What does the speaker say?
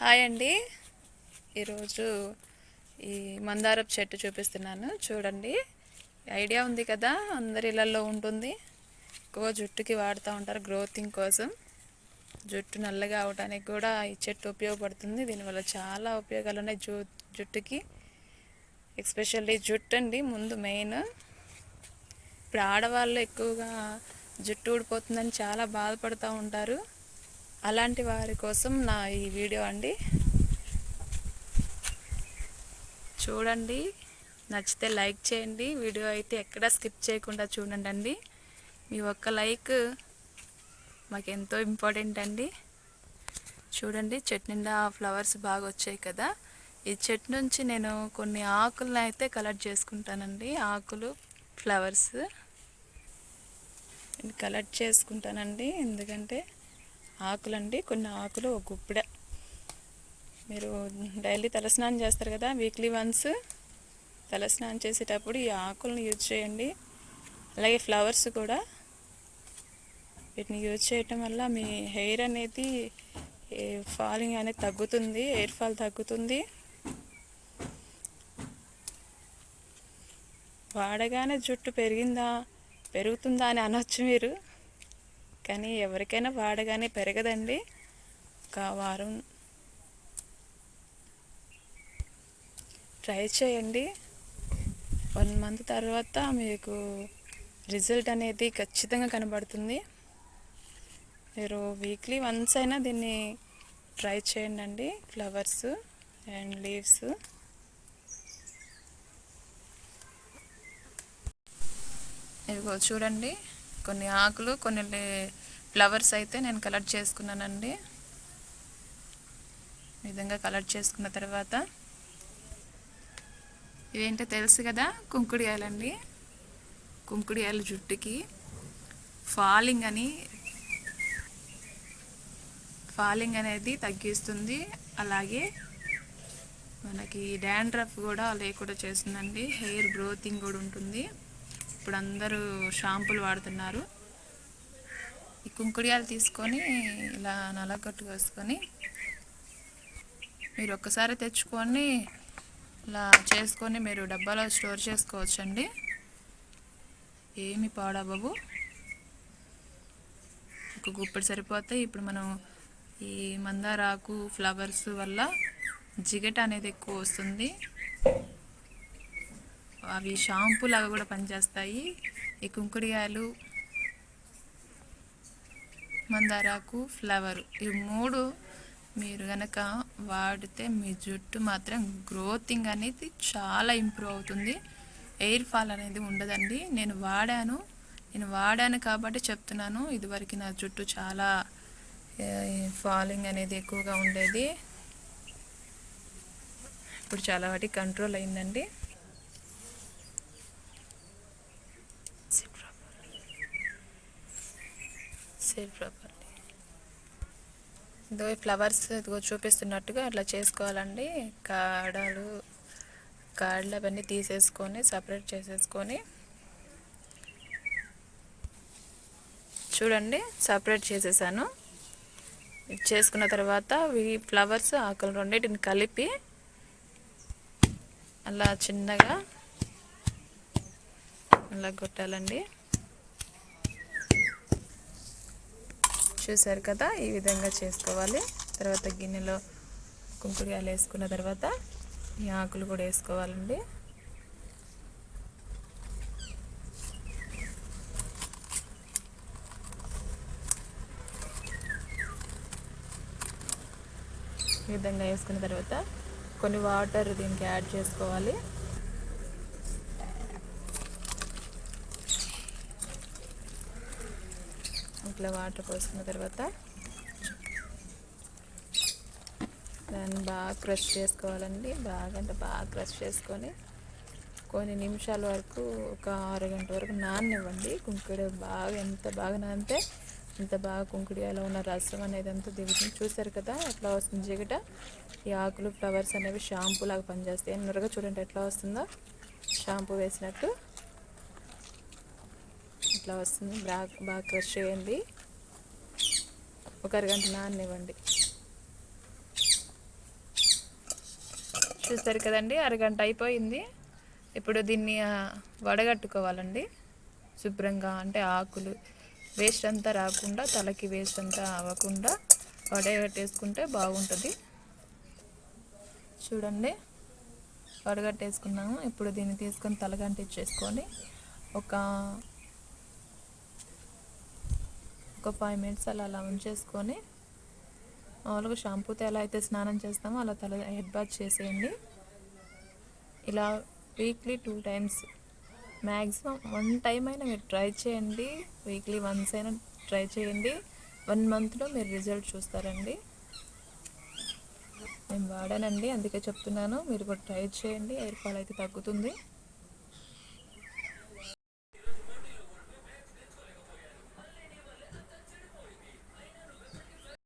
Hi అండి. ఈరోజు ఈ మందారపు చెట్టు చూపిస్తున్నాను చూడండి. ఐడియా ఉంది కదా, అందరి ఇళ్ళల్లో ఉంటుంది. ఎక్కువ జుట్టుకి వాడుతూ ఉంటారు గ్రోతింగ్ కోసం. జుట్టు నల్లగా అవడానికి కూడా ఈ చెట్టు ఉపయోగపడుతుంది. దీనివల్ల చాలా ఉపయోగాలు ఉన్నాయి జుట్టుకి. ఎస్పెషల్లీ జుట్టు అండి ముందు మెయిన్. ఇప్పుడు ఆడవాళ్ళు ఎక్కువగా జుట్టు ఊడిపోతుందని చాలా బాధపడుతూ ఉంటారు. అలాంటి వారి కోసం నా ఈ వీడియో అండి. చూడండి, నచ్చితే లైక్ చేయండి. వీడియో అయితే ఎక్కడా స్కిప్ చేయకుండా చూడండి అండి. మీ ఒక్క లైక్ మాకు ఎంతో ఇంపార్టెంట్ అండి. చూడండి, చెట్టు నిండా ఫ్లవర్స్ బాగా వచ్చాయి కదా. ఈ చెట్టు నుంచి నేను కొన్ని ఆకులను అయితే కలెక్ట్ చేసుకుంటానండి. ఆకులు, ఫ్లవర్స్ కలెక్ట్ చేసుకుంటానండి. ఎందుకంటే ఆకులండి, కొన్ని ఆకులు ఒక గుప్పిడ. మీరు డైలీ తలస్నానం చేస్తారు కదా, వీక్లీ వన్స్ తలస్నానం చేసేటప్పుడు ఈ ఆకులను యూజ్ చేయండి. అలాగే ఫ్లవర్స్ కూడా, వీటిని యూజ్ చేయటం వల్ల మీ హెయిర్ అనేది ఫాలింగ్ అనేది తగ్గుతుంది, హెయిర్ ఫాల్ తగ్గుతుంది. వాడగానే జుట్టు పెరుగుతుందా అని అనొచ్చు మీరు, కానీ ఎవరికైనా వాడగానే పెరగదండి. ఒక వారం ట్రై చేయండి. 1 మంత్ తర్వాత మీకు రిజల్ట్ అనేది ఖచ్చితంగా కనబడుతుంది. మీరు వీక్లీ వన్స్ అయినా దీన్ని ట్రై చేయండి అండి. Flowers and leaves. ఇదిగో చూడండి, కొన్ని ఆకులు, కొన్ని ఫ్లవర్స్ అయితే నేను కలెక్ట్ చేసుకున్నానండి. ఈ విధంగా కలెక్ట్ చేసుకున్న తర్వాత ఇవేంటో తెలుసు కదా, కుంకుడియాలండి. కుంకుడియాలు జుట్టుకి ఫాలింగ్ అనేది తగ్గిస్తుంది. అలాగే మనకి డాండ్రఫ్ కూడా లేకుండా చేస్తుందండి. హెయిర్ గ్రోతింగ్ కూడా ఉంటుంది. ఇప్పుడు అందరూ షాంపూలు వాడుతున్నారు. ఈ కుంకుడియాలు తీసుకొని ఇలా నల్లగొట్టు వేసుకొని మీరు ఒక్కసారి తెచ్చుకొని ఇలా చేసుకొని మీరు డబ్బాలో స్టోర్ చేసుకోవచ్చండి. ఏమి పాడవ్వవు. ఒక గుప్పెడు సరిపోతాయి. ఇప్పుడు మనం ఈ మందారాకు ఫ్లవర్స్ వల్ల జిగట అనేది ఎక్కువ వస్తుంది. అవి షాంపూ లాగా కూడా పనిచేస్తాయి. ఈ కుంకుడియాలు, మందారాకు, ఫ్లవర్, ఈ 3 మీరు కనుక వాడితే మీ జుట్టు మాత్రం గ్రోతింగ్ అనేది చాలా ఇంప్రూవ్ అవుతుంది. హెయిర్ ఫాల్ అనేది ఉండదండి. నేను వాడాను కాబట్టి చెప్తున్నాను. ఇదివరకు నా జుట్టు చాలా ఫాలింగ్ అనేది ఎక్కువగా ఉండేది. ఇప్పుడు చాలా వాటికి కంట్రోల్ అయిందండి. ఇదిగో ఫ్లవర్స్ ఇదిగో చూపిస్తున్నట్టుగా అట్లా చేసుకోవాలండి. కాడలు అవన్నీ తీసేసుకొని సపరేట్ చేసేసుకొని, చూడండి సపరేట్ చేసేసాను. చేసుకున్న తర్వాత ఈ ఫ్లవర్స్, ఆకులు రెండింటిని కలిపి అలా చిన్నగా అలా కొట్టాలండి. చూసారు కదా, ఈ విధంగా చేసుకోవాలి. తర్వాత గిన్నెలో కుంకుడియాలు వేసుకున్న తర్వాత ఈ ఆకులు కూడా వేసుకోవాలండి. ఈ విధంగా వేసుకున్న తర్వాత కొన్ని వాటర్ దీనికి యాడ్ చేసుకోవాలి. ఇట్లా వాటర్ పోసుకున్న తర్వాత దాన్ని బాగా క్రష్ చేసుకోవాలండి. బాగా క్రష్ చేసుకొని కొన్ని నిమిషాల వరకు, ఒక 6 గంటల వరకు నాననివ్వండి. కుంకుడి ఎంత బాగా నానితే అంత బాగా కుంకుడియాలో ఉన్న రసం అనేది అంతా దిగుతుంది. చూసారు కదా ఎట్లా వస్తుంది జిగట. ఈ ఆకులు, ఫ్లవర్స్ అనేవి షాంపూ లాగా పనిచేస్తాయి. నురగ చూడండి ఎట్లా వస్తుందో, షాంపూ వేసినట్టు ఇట్లా వస్తుంది. బాగా క్రష్ చేయండి. ఒక 1 గంట నాననివ్వండి. చూస్తారు కదండి, అరగంట అయిపోయింది. ఇప్పుడు దీన్ని వడగట్టుకోవాలండి శుభ్రంగా. అంటే ఆకులు వేస్ట్ అంతా రాకుండా, తలకి వేస్ట్ అంతా అవ్వకుండా వడగట్టేసుకుంటే బాగుంటుంది. చూడండి, వడగట్టేసుకున్నాము. ఇప్పుడు దీన్ని తీసుకొని తలగంటిచ్చేసుకొని ఒక 5 మినిట్స్ అలా ఉంచేసుకొని, మామూలుగా షాంపూతో ఎలా అయితే స్నానం చేస్తామో అలా హెడ్ బాత్ చేసేయండి. ఇలా వీక్లీ 2 టైమ్స్, మ్యాక్సిమం 1 టైం అయినా మీరు ట్రై చేయండి. వీక్లీ వన్స్ అయినా ట్రై చేయండి. 1 మంత్లో మీరు రిజల్ట్ చూస్తారండి. నేను వాడానండి, అందుకే చెప్తున్నాను. మీరు కూడా ట్రై చేయండి, హెయిర్ ఫాల్ అయితే తగ్గుతుంది.